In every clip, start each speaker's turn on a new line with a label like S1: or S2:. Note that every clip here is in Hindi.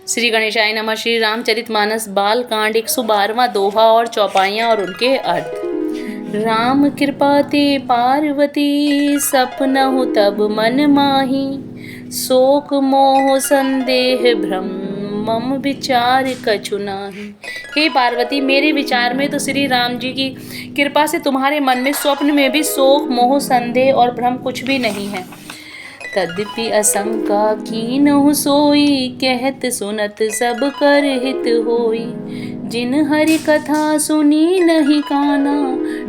S1: श्री गणेशाय नमः। श्री रामचरितमानस बाल कांड 112वां दोहा और चौपाइयाँ और उनके अर्थ। राम कृपा ते पार्वती सपनहु तब मन माही, शोक मोह संदेह भ्रम मम विचार कछु नाही। हे पार्वती, मेरे विचार में तो श्री राम जी की कृपा से तुम्हारे मन में स्वप्न में भी शोक मोह संदेह और भ्रम कुछ भी नहीं है। तद्यपि आशंका कीनहु सोई, कहत सुनत सब कर हित होई। जिन हरि कथा सुनी नहीं काना,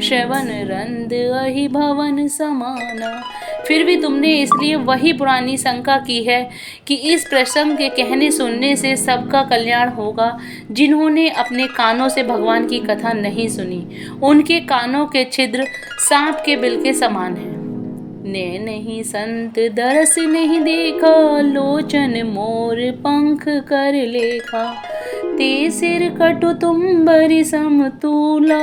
S1: श्रवण रंद अहि भवन समाना। फिर भी तुमने इसलिए वही पुरानी शंका की है कि इस प्रसंग के कहने सुनने से सबका कल्याण होगा। जिन्होंने अपने कानों से भगवान की कथा नहीं सुनी, उनके कानों के छिद्र सांप के बिल के समान हैं। ने नहीं संत दरस नहीं देखा, लोचन मोर पंख कर लेखा। ते सिर कटु तुम्बरि समतूला,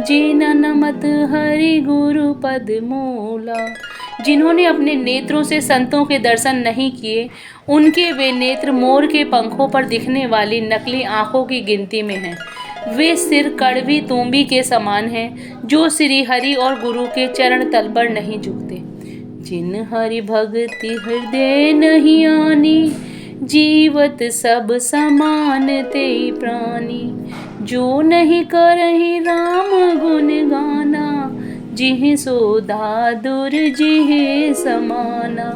S1: जिन नमत हरि गुरु पद मूला। जिन्होंने अपने नेत्रों से संतों के दर्शन नहीं किए, उनके वे नेत्र मोर के पंखों पर दिखने वाली नकली आंखों की गिनती में हैं। वे सिर कड़वी तूंबी के समान हैं, जो श्री हरि और गुरु के चरण तल पर नहीं झुकते। जिन हरि भक्ति हृदय नहीं आनी, जीवत सब समान ते प्राणी। जो नहीं करहि राम गुण गाना, जिहि सो दादुर जिहि समाना।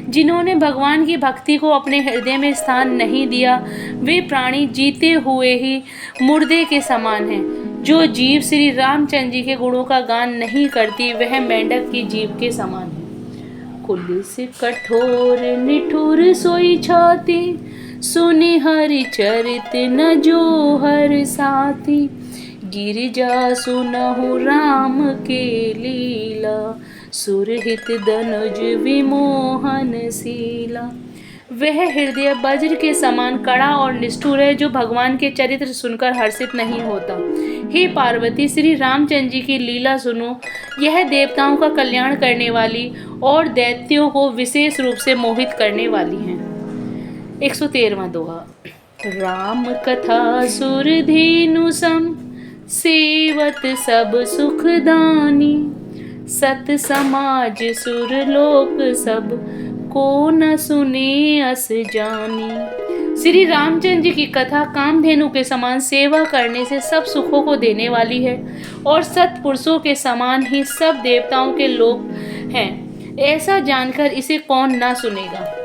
S1: जिन्होंने भगवान की भक्ति को अपने हृदय में स्थान नहीं दिया, वे प्राणी जीते हुए ही मुर्दे के समान हैं। जो जीव श्री रामचंद्र जी के गुणों का गान नहीं करती, वह मेंढक की जीव के समान है। कुलिस कठोर निठुर सोई छाती, सुनि हरि चरित न जो हर साथी। गिरिजा सुनहु राम के लीला, सुरहित धनुज विमोहन शीला। वह हृदय वज्र के समान कड़ा और निष्ठुर है, जो भगवान के चरित्र सुनकर हर्षित नहीं होता। हे पार्वती, श्री रामचंद्र जी की लीला सुनो। यह देवताओं का कल्याण करने वाली और दैत्यों को विशेष रूप से मोहित करने वाली है। 113वां दोहा। राम कथा सुरधेनु सम, सेवत सब सुखदानी। सत समाज सुरलोक सब, को न सुने अस जानी। श्री रामचंद्र जी की कथा कामधेनु के समान सेवा करने से सब सुखों को देने वाली है, और सत्पुरुषों के समान ही सब देवताओं के लोक हैं। ऐसा जानकर इसे कौन ना सुनेगा।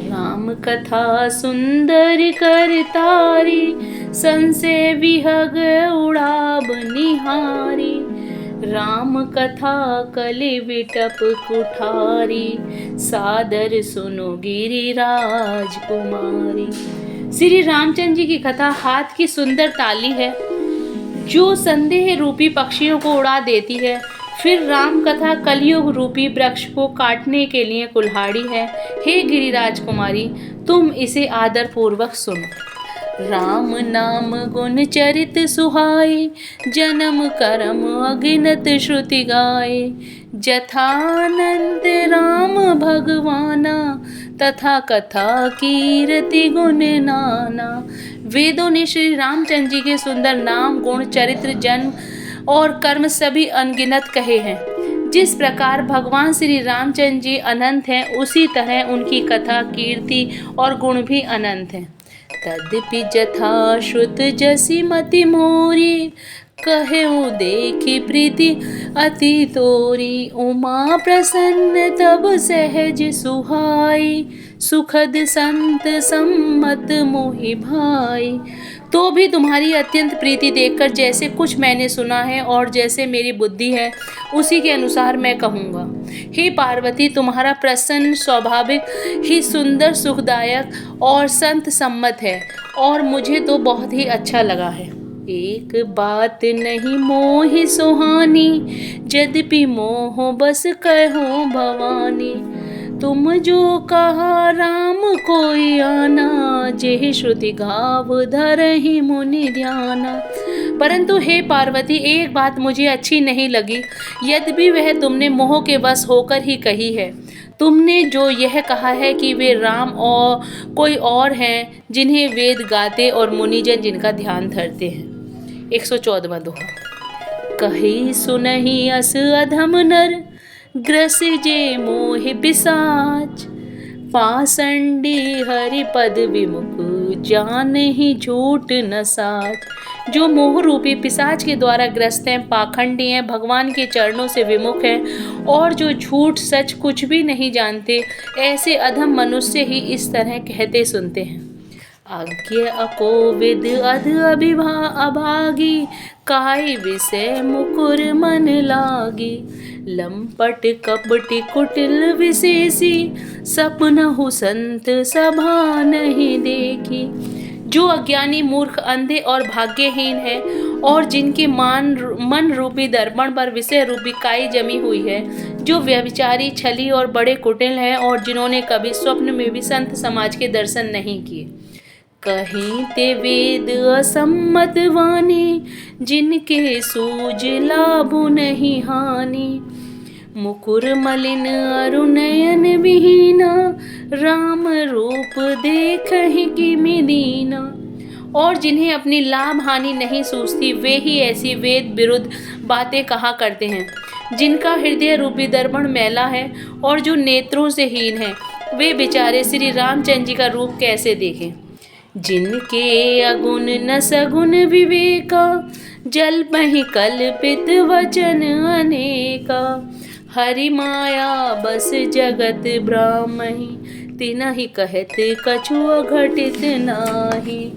S1: राम कथा सुंदर कर तारी, संशय विहग उड़ाब निहारी। राम कथा कलि विटप कुठारी, सादर सुनो गिरिराज कुमारी। श्री रामचंद्र जी की कथा हाथ की सुंदर ताली है, जो संदेह रूपी पक्षियों को उड़ा देती है। फिर राम कथा कलयुग रूपी वृक्ष को काटने के लिए कुल्हाड़ी है। हे गिरिराज कुमारी, तुम इसे आदर पूर्वक सुनो। राम नाम गुण चरित सुहाए, जन्म कर्म अगिनत श्रुति गाए। जथानंद राम भगवाना, तथा कथा कीर्ति गुण नाना। वेदों ने श्री रामचंद्र जी के सुंदर नाम, गुण, चरित्र, जन्म और कर्म सभी अनगिनत कहे हैं। जिस प्रकार भगवान श्री रामचंद्र जी अनंत हैं, उसी तरह उनकी कथा, कीर्ति और गुण भी अनंत हैं। तद्यपि जथा श्रुत जसी मति मोरी, कहूँ देखी प्रीति अति तोरी। उमा प्रसन्न तब सहज सुहाई, सुखद संत सम्मत मोहि भाई। तो भी तुम्हारी अत्यंत प्रीति देखकर जैसे कुछ मैंने सुना है और जैसे मेरी बुद्धि है, उसी के अनुसार मैं कहूँगा। हे पार्वती, तुम्हारा प्रसन्न स्वाभाविक ही सुंदर, सुखदायक और संत सम्मत है, और मुझे तो बहुत ही अच्छा लगा है। एक बात नहीं मोहि सुहानी, यद्यपि मोह बस कहो भवानी। तुम जो कहा राम कोई आना, जेहि श्रुति गाव धरहि मुनि ध्याना। परंतु हे पार्वती, एक बात मुझे अच्छी नहीं लगी, यद्यपि वह तुमने मोह के वश होकर ही कही है। तुमने जो यह कहा है कि वे राम और कोई और हैं जिन्हें वेद गाते और मुनिजन जिनका ध्यान धरते हैं। 114वां दोहा। कही सुनहि अस अधम नर, ग्रसिजे मोहि पिशाच। पाषंडी हरि पद विमुख, जानहि झूठ न साच। जो मोह रूपी पिशाच के द्वारा ग्रस्त हैं, पाखंडी हैं, भगवान के चरणों से विमुख हैं और जो झूठ सच कुछ भी नहीं जानते, ऐसे अधम मनुष्य ही इस तरह कहते सुनते हैं। आज्ञा अकोविद अध अभागी, काय विषय मुकुर मन लागी। लंपट कपटी कुटिल विशेषी, सपनहु संत सभा नहीं देखी। जो अज्ञानी मूर्ख अंधे और भाग्यहीन है और जिनके मन रूपी दर्पण पर विषय रूपी काई जमी हुई है, जो व्यभिचारी, छली और बड़े कुटिल हैं और जिन्होंने कभी स्वप्न में भी संत समाज के दर्शन नहीं किए। कहीं ते वेद असम्मत वाणी, जिनके सूझ लाभु नहीं हानि। मुकुर मलिन अरुनयन विहीना, राम रूप देखहि किमि दीना। और जिन्हें अपनी लाभ हानि नहीं सूझती, वे ही ऐसी वेद विरुद्ध बातें कहा करते हैं। जिनका हृदय रूपी दर्पण मैला है और जो नेत्रों से हीन है, वे बेचारे श्री रामचंद्र जी का रूप कैसे देखें। जिनके अगुण न सगुण विवेका, जल्पहि कल्पित वचन अनेका। हरि माया बस जगत ब्राह्महि, तिनहि कहत कछु अघटित नाही।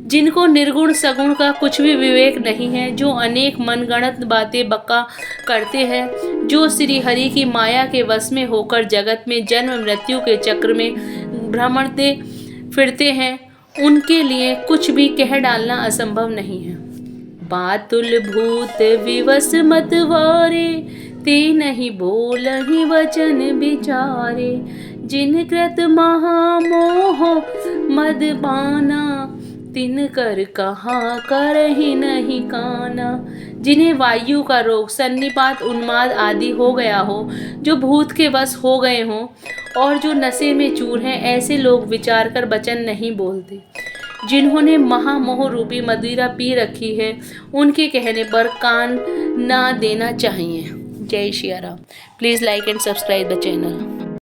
S1: जिनको निर्गुण सगुण का कुछ भी विवेक नहीं है, जो अनेक मनगणत बातें बका करते हैं, जो श्री हरि की माया के वश में होकर जगत में जन्म मृत्यु के चक्र में भ्रमणते फिरते हैं, उनके लिए कुछ भी कह डालना असंभव नहीं है। बातुल भूत विवश मतवारे, ते नहीं बोलहि वचन विचारे। जिन कृत महामोह मदपाना, तिन कर कहाँ करहि नहीं काना। जिन्हें वायु का रोग, सन्निपात, उन्माद आदि हो गया हो, जो भूत के वश हो गए हों और जो नशे में चूर हैं, ऐसे लोग विचार कर वचन नहीं बोलते। जिन्होंने महामोह रूपी मदिरा पी रखी है, उनके कहने पर कान ना देना चाहिए। जय Shri Ram. Please like and subscribe the channel.